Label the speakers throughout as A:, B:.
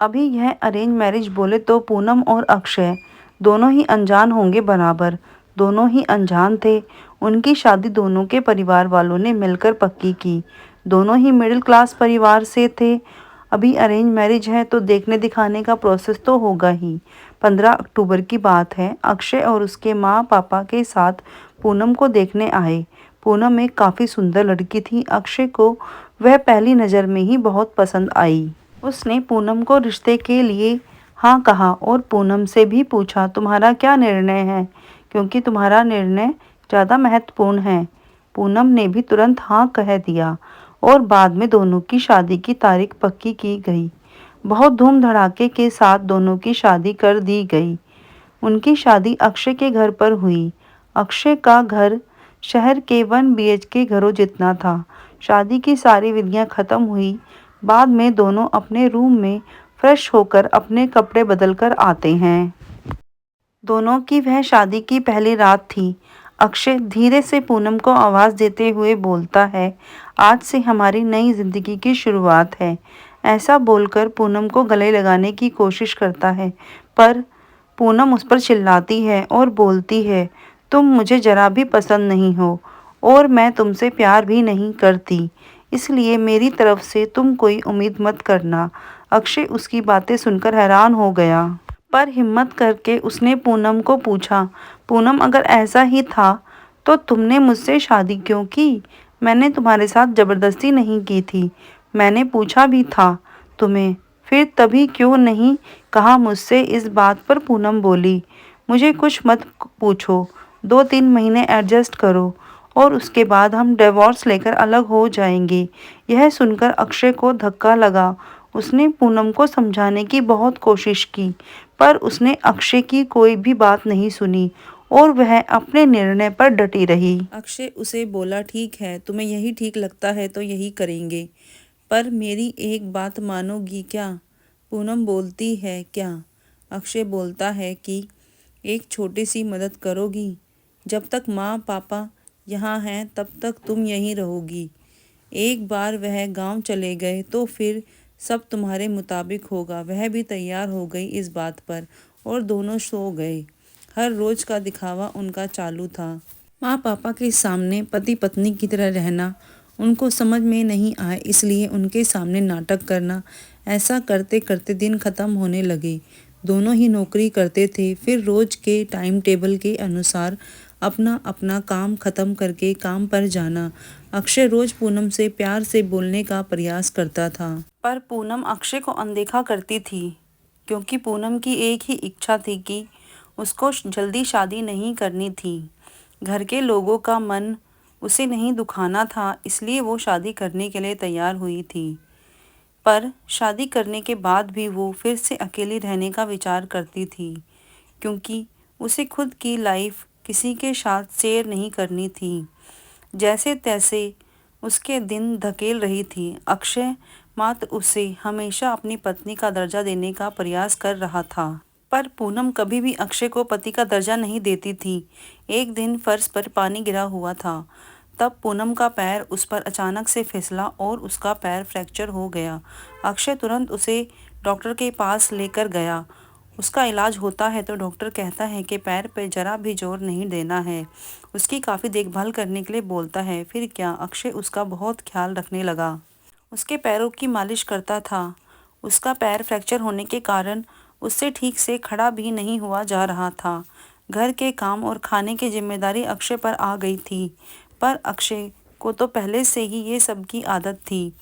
A: अभी यह arrange marriage बोले तो पूनम और अक्षय दोनों ही अनजान होंगे बराबर। दोनों ही अनजान थे। उनकी शादी दोनों के परिवार वालों ने मिलकर पक्की की। दोनों ही मिडिल क्लास परिवार से थे। अभी अरेंज मैरिज है तो देखने दिखाने का प्रोसेस तो होगा ही। 15 अक्टूबर की बात है। अक्षय और उसके माँ पापा के साथ पूनम को देखने आए। पूनम एक काफ़ी सुंदर लड़की थी। अक्षय को वह पहली नज़र में ही बहुत पसंद आई। उसने पूनम को रिश्ते के लिए हाँ कहा और पूनम से भी पूछा, तुम्हारा क्या निर्णय है, क्योंकि तुम्हारा निर्णय ज़्यादा महत्वपूर्ण है। पूनम ने भी तुरंत हाँ कह दिया और बाद में दोनों की शादी की तारीख पक्की की गई। बहुत धूम धड़ाके के साथ दोनों की शादी कर दी गई। उनकी शादी अक्षय के घर पर हुई। अक्षय का घर शहर के 1 BHK घरों जितना था। शादी की सारी विधियां खत्म हुई। बाद में दोनों अपने रूम में फ्रेश होकर अपने कपड़े बदल कर आते हैं। दोनों की वह शादी की पहली रात थी। अक्षय धीरे से पूनम को आवाज़ देते हुए बोलता है, आज से हमारी नई जिंदगी की शुरुआत है। ऐसा बोलकर पूनम को गले लगाने की कोशिश करता है, पर पूनम उस पर चिल्लाती है और बोलती है, तुम मुझे जरा भी पसंद नहीं हो और मैं तुमसे प्यार भी नहीं करती, इसलिए मेरी तरफ से तुम कोई उम्मीद मत करना। अक्षय उसकी बातें सुनकर हैरान हो गया, पर हिम्मत करके उसने पूनम को पूछा, पूनम अगर ऐसा ही था तो तुमने मुझसे शादी क्यों की? मैंने तुम्हारे साथ ज़बरदस्ती नहीं की थी। मैंने पूछा भी था तुम्हें, फिर तभी क्यों नहीं कहा मुझसे? इस बात पर पूनम बोली, मुझे कुछ मत पूछो, 2-3 महीने एडजस्ट करो और उसके बाद हम डिवोर्स लेकर अलग हो जाएंगे। यह सुनकर अक्षय को धक्का लगा। उसने पूनम को समझाने की बहुत कोशिश की, पर उसने अक्षय की कोई भी बात नहीं सुनी और वह अपने निर्णय पर डटी रही। अक्षय उसे बोला, ठीक है, तुम्हें यही ठीक लगता है तो यही करेंगे, पर मेरी एक बात मानोगी क्या? पूनम बोलती है, क्या? अक्षय बोलता है कि एक छोटी सी मदद करोगी? जब तक माँ पापा यहाँ हैं तब तक तुम यहीं रहोगी। एक बार वह गांव चले गए तो फिर सब तुम्हारे मुताबिक होगा। वह भी तैयार हो गई इस बात पर और दोनों सो गए। हर रोज का दिखावा उनका चालू था। माँ पापा के सामने पति पत्नी की तरह रहना उनको समझ में नहीं आए, इसलिए उनके सामने नाटक करना। ऐसा करते करते दिन ख़त्म होने लगे। दोनों ही नौकरी करते थे। फिर रोज के टाइम टेबल के अनुसार अपना अपना काम ख़त्म करके काम पर जाना। अक्षय रोज पूनम से प्यार से बोलने का प्रयास करता था, पर पूनम अक्षय को अनदेखा करती थी, क्योंकि पूनम की एक ही इच्छा थी कि उसको जल्दी शादी नहीं करनी थी। घर के लोगों का मन उसे नहीं दुखाना था, इसलिए वो शादी करने के लिए तैयार हुई थी। पर शादी करने के बाद भी वो फिर से अकेली रहने का विचार करती थी, क्योंकि उसे खुद की लाइफ किसी के साथ शेयर नहीं करनी थी। जैसे तैसे उसके दिन धकेल रही थी। अक्षय मात्र उसे हमेशा अपनी पत्नी का दर्जा देने का प्रयास कर रहा था, पर पूनम कभी भी अक्षय को पति का दर्जा नहीं देती थी। एक दिन फर्श पर पानी गिरा हुआ था। तब पूनम का पैर उस पर अचानक से फिसला और उसका पैर फ्रैक्चर हो गया। अक्षय तुरंत उसे डॉक्टर के पास लेकर गया। उसका इलाज होता है तो डॉक्टर कहता है कि पैर पे जरा भी जोर नहीं देना है। उसकी काफ़ी देखभाल करने के लिए बोलता है। फिर क्या, अक्षय उसका बहुत ख्याल रखने लगा। उसके पैरों की मालिश करता था। उसका पैर फ्रैक्चर होने के कारण उससे ठीक से खड़ा भी नहीं हुआ जा रहा था। घर के काम और खाने की जिम्मेदारी अक्षय पर आ गई थी, पर अक्षय को तो पहले से ही ये सब की आदत थी।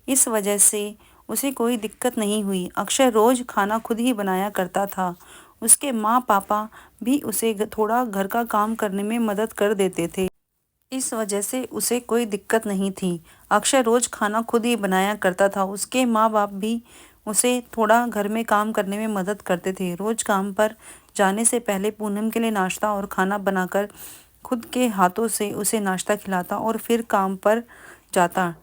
A: इस वजह से उसे कोई दिक्कत नहीं हुई। अक्षय रोज खाना खुद ही बनाया करता था। उसके माँ पापा भी उसे थोड़ा घर का काम करने में मदद कर देते थे। इस वजह से उसे कोई दिक्कत नहीं थी। अक्षय रोज खाना खुद ही बनाया करता था। उसके माँ बाप भी उसे थोड़ा घर में काम करने में मदद करते थे। रोज काम पर जाने से पहले पूनम के लिए नाश्ता और खाना बनाकर खुद के हाथों से उसे नाश्ता खिलाता और फिर काम पर जाता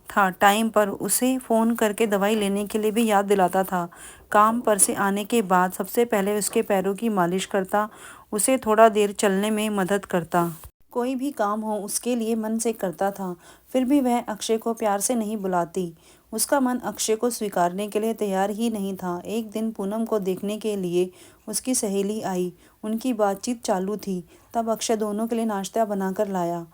A: था। टाइम पर उसे फ़ोन करके दवाई लेने के लिए भी याद दिलाता था। काम पर से आने के बाद सबसे पहले उसके पैरों की मालिश करता, उसे थोड़ा देर चलने में मदद करता। कोई भी काम हो उसके लिए मन से करता था। फिर भी वह अक्षय को प्यार से नहीं बुलाती। उसका मन अक्षय को स्वीकारने के लिए तैयार ही नहीं था। एक दिन पूनम को देखने के लिए उसकी सहेली आई। उनकी बातचीत चालू थी। तब अक्षय दोनों के लिए नाश्ता बनाकर लाया।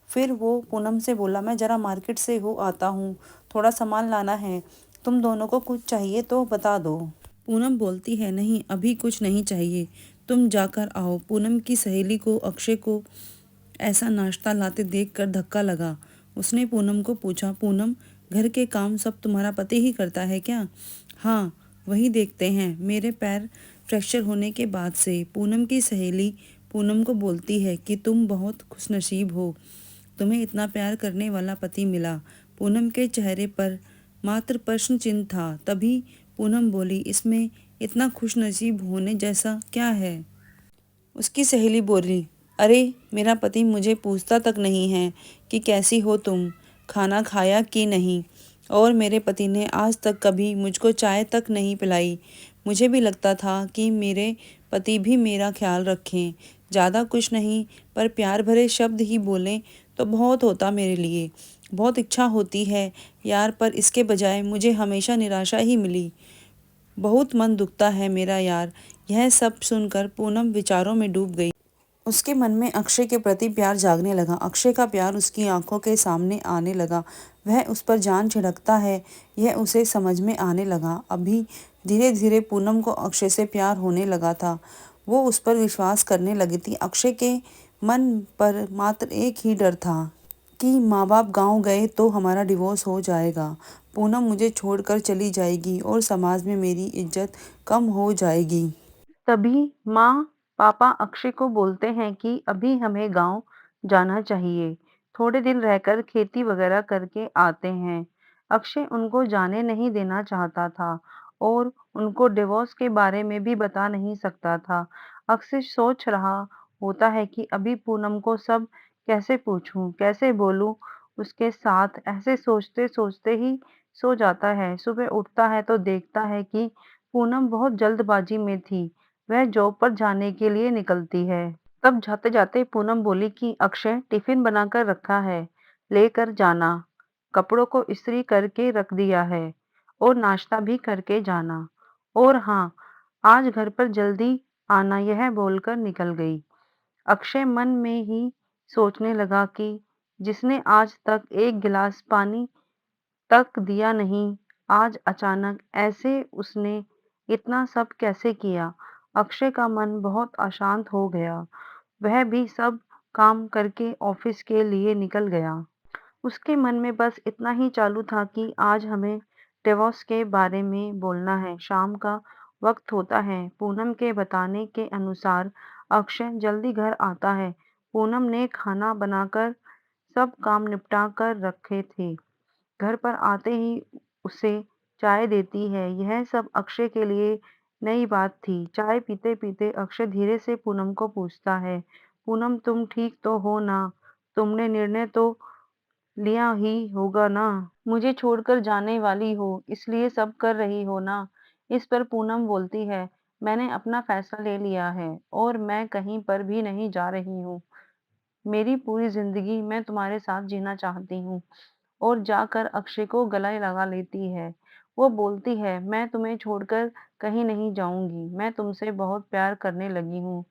A: फिर वो पूनम से बोला, मैं ज़रा मार्केट से हो आता हूँ, थोड़ा सामान लाना है। तुम दोनों को कुछ चाहिए तो बता दो। पूनम बोलती है, नहीं अभी कुछ नहीं चाहिए, तुम जाकर आओ। पूनम की सहेली को अक्षय को ऐसा नाश्ता लाते देखकर धक्का लगा। उसने पूनम को पूछा, पूनम घर के काम सब तुम्हारा पति ही करता है क्या? हाँ, वही देखते हैं। मेरे पैर फ्रैक्चर होने के बाद से। पूनम की सहेली पूनम को बोलती है कि तुम बहुत खुशनसीब हो, तुम्हें इतना प्यार करने वाला पति मिला। पूनम के चेहरे पर मात्र प्रश्न चिन्ह था। तभी पूनम बोली, इसमें इतना खुशनसीब होने जैसा क्या है? उसकी सहेली बोली, अरे मेरा पति मुझे पूछता तक नहीं है कि कैसी हो तुम, खाना खाया कि नहीं। और मेरे पति ने आज तक कभी मुझको चाय तक नहीं पिलाई। मुझे भी लगता था कि मेरे पति भी मेरा ख्याल रखें। ज़्यादा कुछ नहीं, पर प्यार भरे शब्द ही बोलें तो बहुत होता मेरे लिए। बहुत इच्छा होती है यार, पर इसके बजाय मुझे हमेशा निराशा ही मिली। बहुत मन दुखता है मेरा यार। यह सब सुनकर पूनम विचारों में डूब गई। उसके मन में अक्षय के प्रति प्यार जागने लगा। अक्षय का प्यार उसकी आंखों के सामने आने लगा। वह उस पर जान छिड़कता है, यह उसे समझ में आने लगा। अभी धीरे धीरे पूनम को अक्षय से प्यार होने लगा था। वो उस पर विश्वास करने लगी थी। अक्षय के मन पर मात्र एक ही डर था कि माँ बाप गाँव गए तो हमारा डिवोर्स हो जाएगा, पूनम मुझे छोड़कर चली जाएगी और समाज में मेरी इज्जत कम हो जाएगी। तभी माँ पापा अक्षय को बोलते हैं कि अभी हमें गांव जाना चाहिए, थोड़े दिन रहकर खेती वगैरह करके आते हैं। अक्षय उनको जाने नहीं देना चाहता था और उनको डिवोर्स के बारे में भी बता नहीं सकता था। अक्षय सोच रहा होता है कि अभी पूनम को सब कैसे पूछूं, कैसे बोलूं उसके साथ। ऐसे सोचते सोचते ही सो जाता है। सुबह उठता है तो देखता है कि पूनम बहुत जल्दबाजी में थी। वह जॉब पर जाने के लिए निकलती है। तब जाते जाते पूनम बोली कि अक्षय टिफिन बनाकर रखा है, लेकर जाना। कपड़ों को इस्त्री करके रख दिया है और नाश्ता भी करके जाना। और हाँ, आज घर पर जल्दी आना, यह बोलकर निकल गई। अक्षय मन में ही सोचने लगा कि जिसने आज तक एक गिलास पानी तक दिया नहीं, आज अचानक ऐसे उसने इतना सब कैसे किया। अक्षय का मन बहुत अशांत हो गया। वह भी सब काम करके ऑफिस के लिए निकल गया। उसके मन में बस इतना ही चालू था कि आज हमें डिवोर्स के बारे में बोलना है। शाम का वक्त होता है। पूनम के बताने के अनुसार अक्षय जल्दी घर आता है। पूनम ने खाना बनाकर सब काम निपटा कर रखे थे। घर पर आते ही उसे चाय देती है। यह सब अक्षय के लिए नई बात थी। चाय पीते-पीते अक्षय धीरे से पूनम को पूछता है, पूनम तुम ठीक तो हो ना? तुमने निर्णय तो लिया ही होगा ना? मुझे छोड़कर जाने वाली हो, इसलिए सब कर रही हो ना? इस पर पूनम बोलती है, मैंने अपना फैसला ले लिया है और मैं कहीं पर भी नहीं जा रही हूँ। मेरी पूरी जिंदगी मैं तुम्हारे साथ जीना चाहती हूँ। और जाकर अक्षय को गले लगा लेती है। वो बोलती है, मैं तुम्हें छोड़कर कहीं नहीं जाऊंगी। मैं तुमसे बहुत प्यार करने लगी हूँ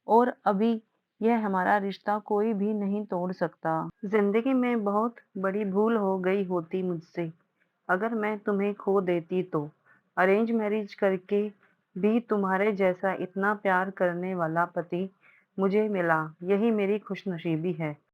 A: और अभी यह हमारा रिश्ता कोई भी नहीं तोड़ सकता। जिंदगी में बहुत बड़ी भूल हो गई होती मुझसे अगर मैं तुम्हें खो देती तो। अरेंज मैरिज करके भी तुम्हारे जैसा इतना प्यार करने वाला पति मुझे मिला, यही मेरी खुशनसीबी है।